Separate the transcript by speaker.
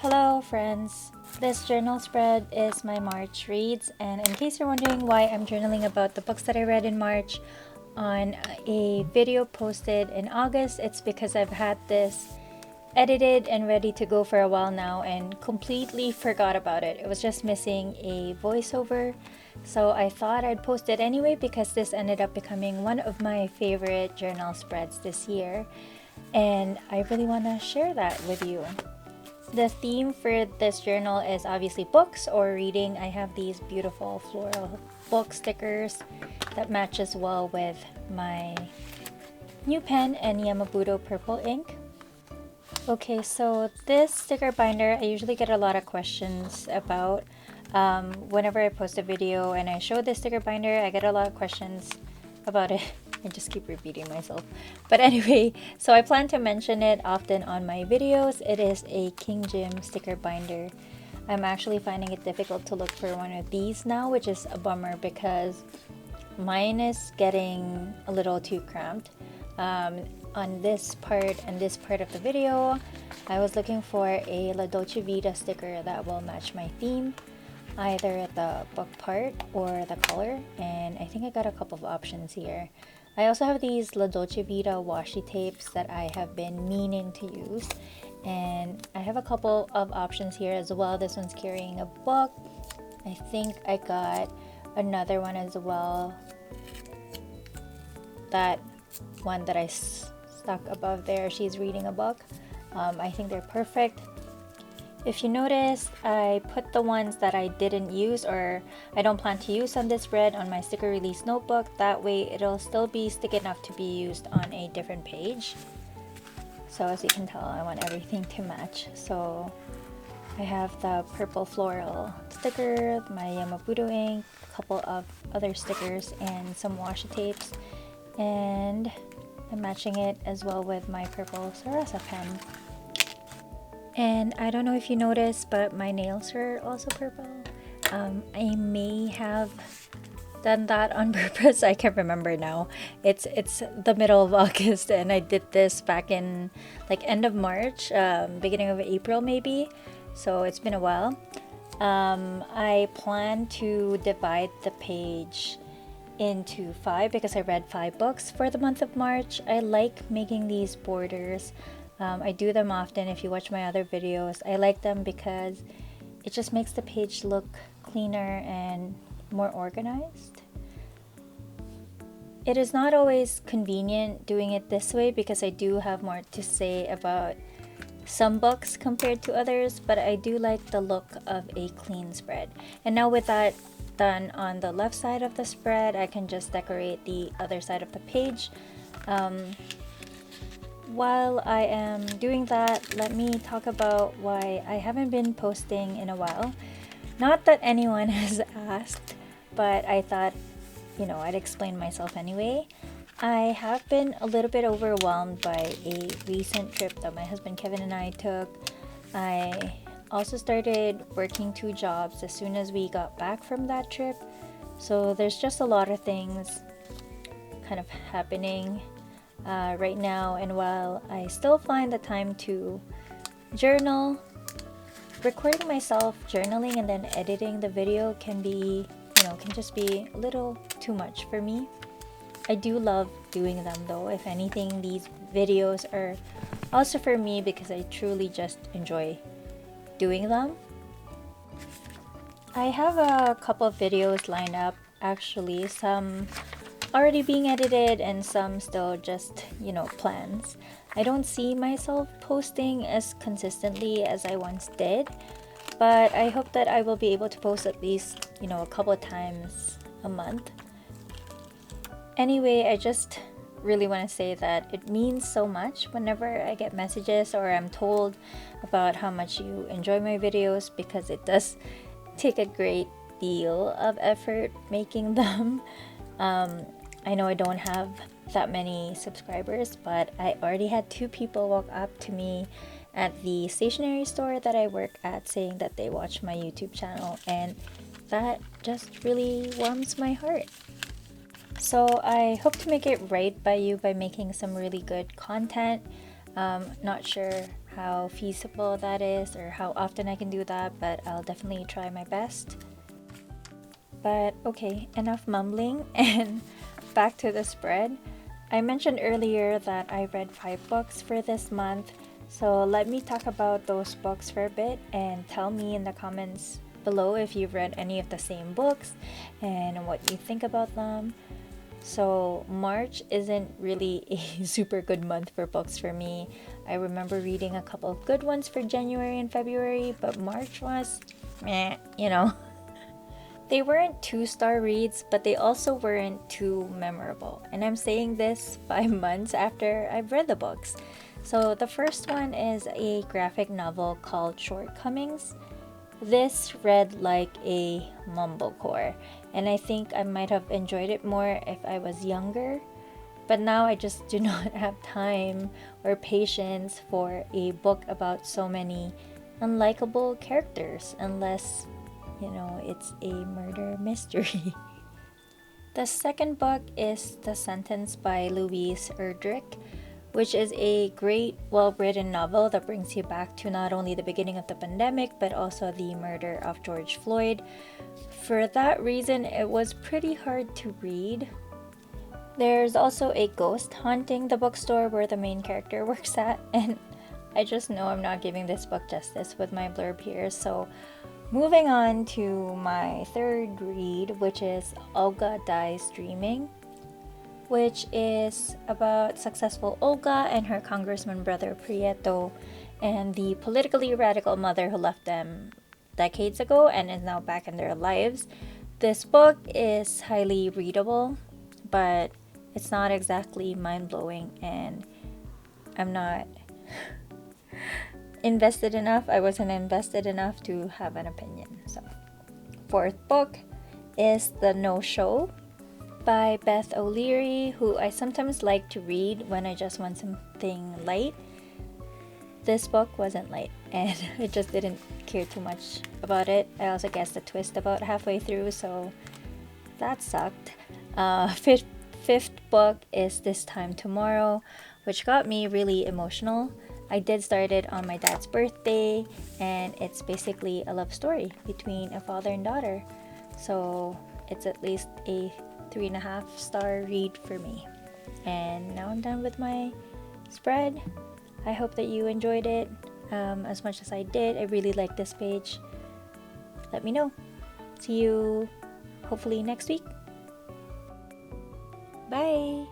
Speaker 1: Hello friends! This journal spread is my March reads, and in case you're wondering why I'm journaling about the books that I read in March on a video posted in August, it's because I've had this edited and ready to go for a while now and completely forgot about it. It was just missing a voiceover, so I thought I'd post it anyway because this ended up becoming one of my favorite journal spreads this year, and I really want to share that with you. The theme for this journal is obviously books or reading. I have these beautiful floral book stickers that matches well with my new pen and Yamabudo purple ink. Okay, so this sticker binder I usually get a lot of questions about. Whenever I post a video and I show this sticker binder, I get a lot of questions about it. I just keep repeating myself. But anyway, so I plan to mention it often on my videos. It is a King Jim sticker binder. I'm actually finding it difficult to look for one of these now, which is a bummer because mine is getting a little too cramped. On this part and this part of the video, I was looking for a La Dolce Vita sticker that will match my theme, either the book part or the color, and I think I got a couple of options here. I also have these La Dolce Vita washi tapes that I have been meaning to use, and I have a couple of options here as well. This one's carrying a book. I think I got another one as well, that one that I stuck above there, she's reading a book. I think they're perfect. If you notice, I put the ones that I didn't use or I don't plan to use on this spread on my sticker release notebook. That way it'll still be sticky enough to be used on a different page. So as you can tell, I want everything to match. So I have the purple floral sticker, my Yamabudo ink, a couple of other stickers, and some washi tapes. And I'm matching it as well with my purple Sarasa pen. And I don't know if you noticed, but my nails are also purple. I may have done that on purpose. I can't remember now. It's the middle of August and I did this back in like end of March, beginning of April maybe. So it's been a while. I plan to divide the page into 5 because I read 5 books for the month of March. I like making these borders. I do them often. If you watch my other videos, I like them because it just makes the page look cleaner and more organized. It is not always convenient doing it this way because I do have more to say about some books compared to others, but I do like the look of a clean spread. And now with that done on the left side of the spread, I can just decorate the other side of the page. While I am doing that, let me talk about why I haven't been posting in a while. Not that anyone has asked, but I thought, I'd explain myself anyway. I have been a little bit overwhelmed by a recent trip that my husband Kevin and I took. I also started working 2 jobs as soon as we got back from that trip. So there's just a lot of things kind of happening right now, and while I still find the time to journal, recording myself journaling and then editing the video can just be a little too much for me. I do love doing them though. If anything, these videos are also for me because I truly just enjoy doing them. I have a couple of videos lined up, actually, some already being edited and some still just, plans. I don't see myself posting as consistently as I once did, but I hope that I will be able to post at least, a couple of times a month. Anyway, I just really want to say that it means so much whenever I get messages or I'm told about how much you enjoy my videos, because it does take a great deal of effort making them. I know I don't have that many subscribers, but I already had 2 people walk up to me at the stationery store that I work at saying that they watch my YouTube channel, and that just really warms my heart. So I hope to make it right by you by making some really good content. Not sure how feasible that is or how often I can do that, but I'll definitely try my best. But okay, enough mumbling and back to the spread. I mentioned earlier that I read 5 books for this month, so let me talk about those books for a bit and tell me in the comments below if you've read any of the same books and what you think about them. So March isn't really a super good month for books for me. I remember reading a couple of good ones for January and February, but March was meh, you know. They weren't 2-star reads, but they also weren't too memorable. And I'm saying this 5 months after I've read the books. So the first one is a graphic novel called Shortcomings. This read like a mumblecore, and I think I might have enjoyed it more if I was younger. But now I just do not have time or patience for a book about so many unlikable characters unless, you know, it's a murder mystery. The second book is The Sentence by Louise Erdrich, which is a great, well-written novel that brings you back to not only the beginning of the pandemic, but also the murder of George Floyd. For that reason, it was pretty hard to read. There's also a ghost haunting the bookstore where the main character works at, and I just know I'm not giving this book justice with my blurb here, so moving on to my third read, which is Olga Dies Dreaming, which is about successful Olga and her congressman brother Prieto and the politically radical mother who left them decades ago and is now back in their lives. This book is highly readable, but it's not exactly mind-blowing, and I'm not invested enough. I wasn't invested enough to have an opinion. So, fourth book is The No-Show by Beth O'Leary, who I sometimes like to read when I just want something light. This book wasn't light, and I just didn't care too much about it. I also guessed the twist about halfway through, so that sucked. Fifth book is This Time Tomorrow, which got me really emotional. I did start it on my dad's birthday, and it's basically a love story between a father and daughter. So it's at least a 3.5-star read for me. And now I'm done with my spread. I hope that you enjoyed it as much as I did. I really like this page. Let me know. See you hopefully next week. Bye!